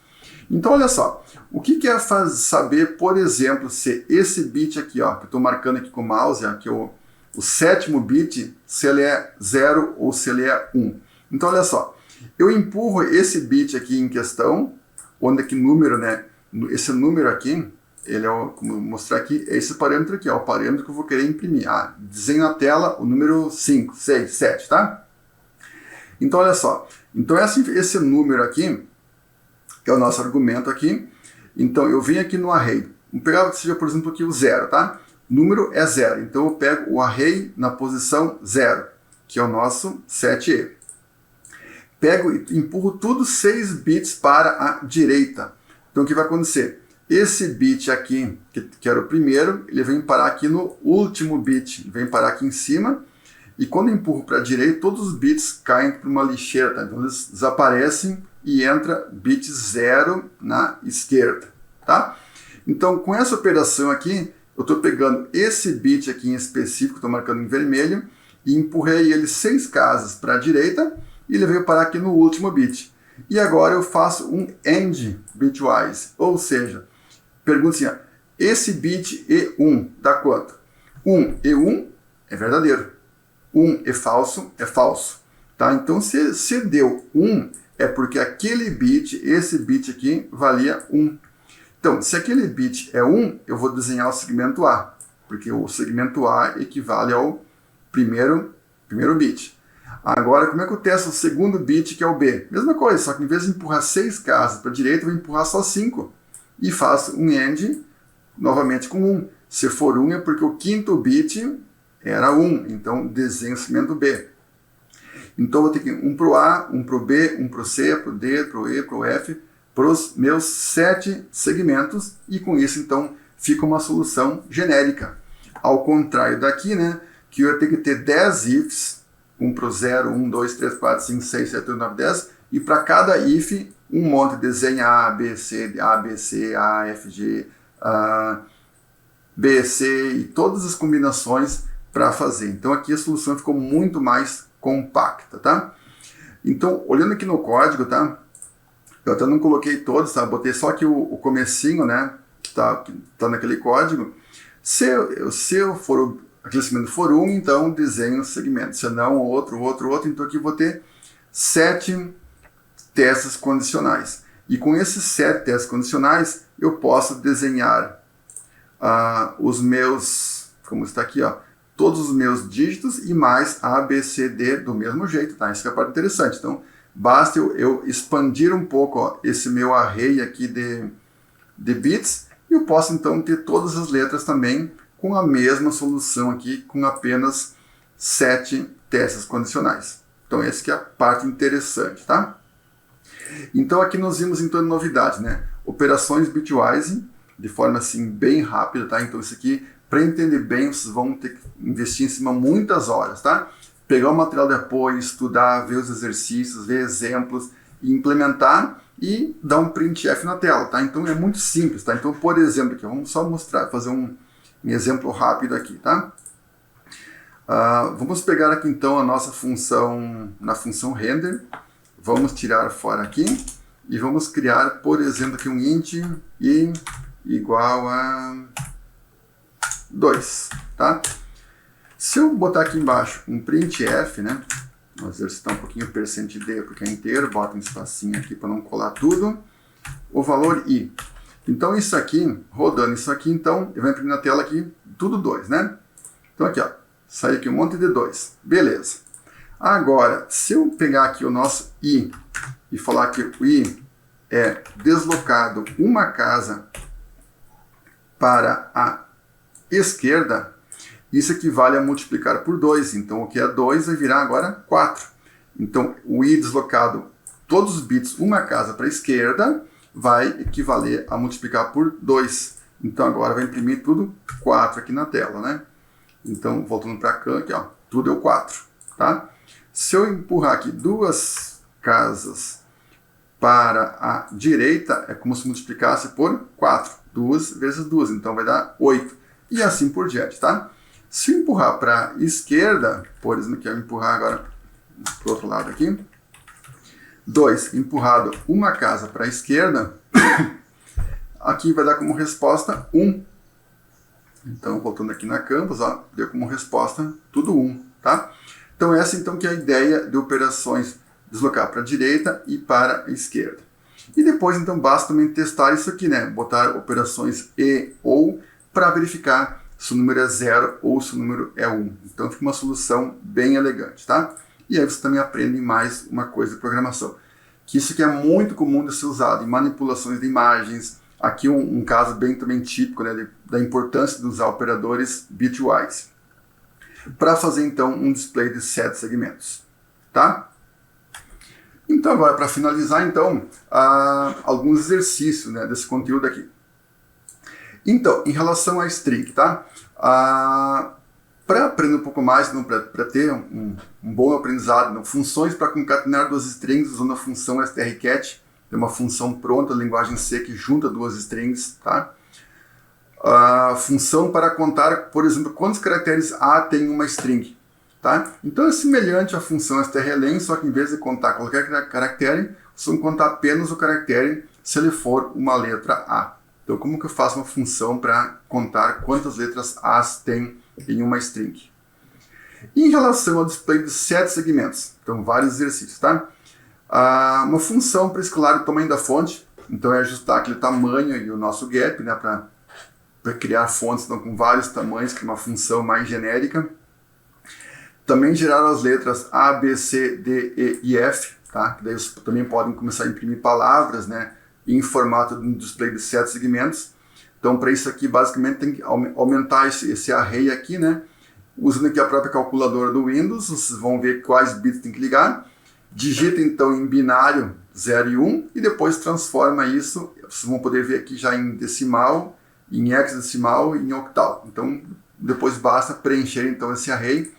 Então, olha só, o que é saber, por exemplo, se esse bit aqui, ó, que eu estou marcando aqui com o mouse, aqui o 7º bit, se ele é 0 ou se ele é 1. Então, olha só, eu empurro esse bit aqui em questão, onde que número, né? Esse número aqui, ele é como eu mostrar aqui, é esse parâmetro aqui, ó, o parâmetro que eu vou querer imprimir. Desenho na tela o número 5, 6, 7, tá? Então, olha só. Então, esse número aqui, que é o nosso argumento aqui. Então, eu venho aqui no array. Vamos pegar, seja, por exemplo, aqui o 0, tá? Número é 0. Então, eu pego o array na posição 0, que é o nosso 7E. Pego e empurro tudo 6 bits para a direita. Então, o que vai acontecer? Esse bit aqui, que era o primeiro, ele vem parar aqui no último bit. Vem parar aqui em cima. E quando eu empurro para a direita, todos os bits caem para uma lixeira, tá? Então eles desaparecem e entra bit 0 na esquerda, tá? Então com essa operação aqui, eu estou pegando esse bit aqui em específico, estou marcando em vermelho, e empurrei ele 6 casas para a direita e ele veio parar aqui no último bit. E agora eu faço um AND bitwise, ou seja, pergunto assim, esse bit E1 dá quanto? 1 E1 é verdadeiro. 1 é falso, tá? Então, se deu 1, é porque aquele bit, esse bit aqui, valia 1. Então, se aquele bit é 1, eu vou desenhar o segmento A, porque o segmento A equivale ao primeiro bit. Agora, como é que eu testo o segundo bit, que é o B? Mesma coisa, só que em vez de empurrar 6 casas para a direita, eu vou empurrar só 5. E faço um AND, novamente com 1. Se for 1, é porque o quinto bit era 1, então desenho o segmento B. Então vou ter que um para o A, um para o B, um para o C, para o D, para o E, para o F, para os meus 7 segmentos, e com isso então fica uma solução genérica. Ao contrário daqui, né, que eu ia ter que ter 10 ifs, um para o 0, 1, 2, 3, 4, 5, 6, 7, 8, 9, 10, e para cada if um monte, desenha A, B, C, A, F, G, B, C, e todas as combinações para fazer. Então aqui a solução ficou muito mais compacta, tá? Então, olhando aqui no código, tá? Eu até não coloquei todos, tá? Botei só aqui o comecinho, né? Tá naquele código. Se aquele segmento for 1, então desenho o segmento. Se não, outro. Então aqui eu vou ter 7 testes condicionais. E com esses 7 testes condicionais, eu posso desenhar os meus, como está aqui, ó, todos os meus dígitos e mais A, B, C, D do mesmo jeito, tá? Isso que é a parte interessante. Então, basta eu expandir um pouco, ó, esse meu array aqui de bits e eu posso, então, ter todas as letras também com a mesma solução aqui, com apenas 7 testes condicionais. Então, essa que é a parte interessante, tá? Então, aqui nós vimos, então, novidades, né? Operações bitwise, de forma, assim, bem rápida, tá? Então, isso aqui, para entender bem, vocês vão ter que investir em cima muitas horas, tá? pegar o material de apoio, estudar, ver os exercícios, ver exemplos, e implementar e dar um printf na tela, tá? Então é muito simples, tá? Então, por exemplo, aqui, vamos só mostrar, fazer um exemplo rápido aqui, tá? Vamos pegar aqui então a nossa função, na função render, vamos tirar fora aqui e vamos criar, por exemplo, aqui um int i igual a 2, tá? Se eu botar aqui embaixo um printf, né? Vou exercitar um pouquinho o %d porque é inteiro, bota um espacinho aqui para não colar tudo. O valor i. Então isso aqui, rodando isso aqui, então, eu vou imprimir na tela aqui tudo 2, né? Então aqui, ó, sai aqui um monte de 2. Beleza. Agora, se eu pegar aqui o nosso i e falar que o i é deslocado uma casa para a esquerda, isso equivale a multiplicar por 2. Então, o que é 2 vai virar agora 4. Então, o i deslocado, todos os bits, uma casa para a esquerda, vai equivaler a multiplicar por 2. Então, agora vai imprimir tudo 4 aqui na tela, né? Então, voltando para cá, aqui, ó, tudo é o 4, tá? Se eu empurrar aqui 2 casas para a direita, é como se multiplicasse por 4. 2 vezes 2, então vai dar 8. E assim por diante, tá? Se eu empurrar para a esquerda, por exemplo, que eu empurrar agora para o outro lado aqui, 2 empurrado uma casa para a esquerda, aqui vai dar como resposta 1. Então, voltando aqui na Canvas, ó, deu como resposta tudo 1, tá? Então, essa então que é a ideia de operações deslocar para a direita e para a esquerda. E depois, então, basta também testar isso aqui, né? Botar operações e ou para verificar se o número é 0 ou se o número é 1. Então, fica uma solução bem elegante, tá? E aí você também aprende mais uma coisa de programação. Que isso aqui é muito comum de ser usado em manipulações de imagens. Aqui um caso bem também típico, né, da importância de usar operadores bitwise. Para fazer, então, um display de 7 segmentos, tá? Então, agora, para finalizar, então, alguns exercícios, né, desse conteúdo aqui. Então, em relação a string, tá? Para aprender um pouco mais, para ter um bom aprendizado, funções para concatenar duas strings usando a função strcat, é uma função pronta da linguagem C que junta duas strings, tá? A função para contar, por exemplo, quantos caracteres A tem uma string, tá? Então é semelhante à função strlen, só que em vez de contar qualquer caractere, vocês vão contar apenas o caractere se ele for uma letra A. Então, como que eu faço uma função para contar quantas letras A tem em uma string? Em relação ao display de 7 segmentos, então vários exercícios, tá? Uma função para escalar o tamanho da fonte, então é ajustar aquele tamanho e o nosso gap, né, para criar fontes então, com vários tamanhos, que é uma função mais genérica. Também gerar as letras A, B, C, D, E e F, tá? Que daí vocês também podem começar a imprimir palavras, né, em formato de um display de 7 segmentos. Então, para isso aqui, basicamente, tem que aumentar esse array aqui, né? Usando aqui a própria calculadora do Windows, vocês vão ver quais bits tem que ligar. Digita, então, em binário 0 e 1 e depois transforma isso. Vocês vão poder ver aqui já em decimal, em hexadecimal e em octal. Então, depois basta preencher, então, esse array,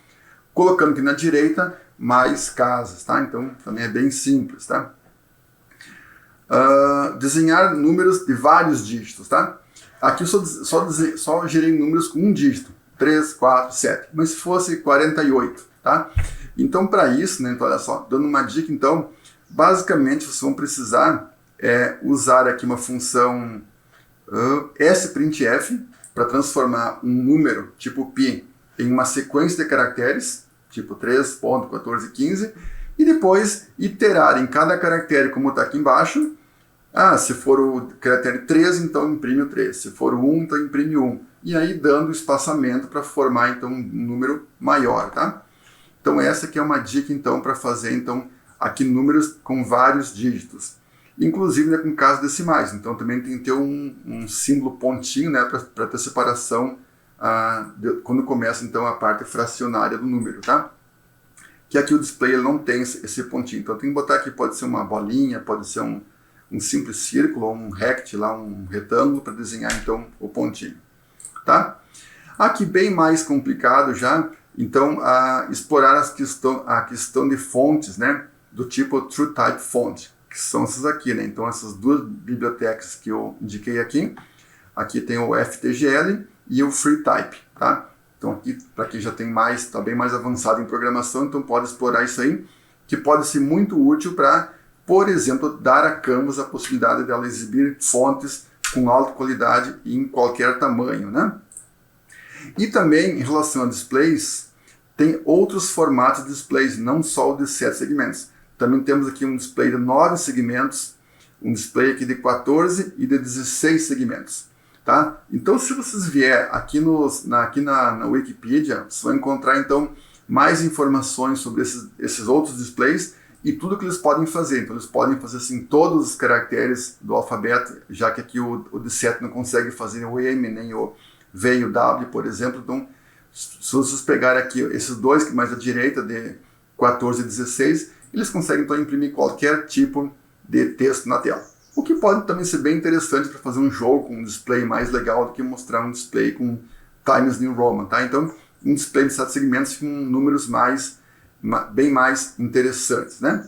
colocando aqui na direita mais casas, tá? Então, também é bem simples, tá? Desenhar números de vários dígitos, tá? Aqui eu só gerei números com um dígito, 3, 4, 7, mas se fosse 48, tá? Então, para isso, né, então, olha só, dando uma dica, então, basicamente vocês vão precisar usar aqui uma função sprintf para transformar um número tipo π em uma sequência de caracteres, tipo 3.1415, e depois iterar em cada caractere, como está aqui embaixo. Se for o caractere 3, então imprime o 3. Se for o 1, então imprime o 1. E aí dando espaçamento para formar então um número maior, tá? Então essa aqui é uma dica então para fazer então aqui números com vários dígitos. Inclusive, né, com casos decimais. Então também tem que ter um símbolo pontinho, né, para ter separação quando começa então a parte fracionária do número, tá? Que aqui o display ele não tem esse pontinho. Então tem que botar aqui, pode ser uma bolinha, pode ser um simples círculo, ou um rect, lá, um retângulo, para desenhar então o pontinho, tá? Aqui bem mais complicado já, Então, explorar a questão de fontes, né, do tipo TrueType Font, que são essas aqui, né? Então, essas duas bibliotecas que eu indiquei aqui, aqui tem o FTGL e o FreeType, tá? Então, aqui, para quem já tem mais, está bem mais avançado em programação, então pode explorar isso aí, que pode ser muito útil para, por exemplo, dar a Canvas a possibilidade dela exibir fontes com alta qualidade e em qualquer tamanho, né? E também, em relação a displays, tem outros formatos de displays, não só o de 7 segmentos. Também temos aqui um display de 9 segmentos, um display aqui de 14 e de 16 segmentos. Tá? Então, se vocês vier aqui, na Wikipedia, vocês vão encontrar então mais informações sobre esses outros displays e tudo que eles podem fazer. Então, eles podem fazer assim todos os caracteres do alfabeto, já que aqui o de 7 não consegue fazer o M nem o V e o W, por exemplo. Então, se vocês pegarem aqui esses dois que mais à direita, de 14 e 16, eles conseguem então imprimir qualquer tipo de texto na tela. O que pode também ser bem interessante para fazer um jogo com um display mais legal do que mostrar um display com Times New Roman, tá? Então, um display de 7 segmentos com números bem mais interessantes, né?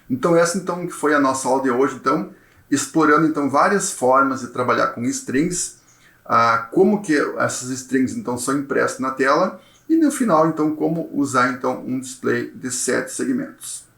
Então, essa então que foi a nossa aula de hoje, então, explorando então várias formas de trabalhar com strings, como que essas strings então são impressas na tela e no final então como usar então um display de 7 segmentos.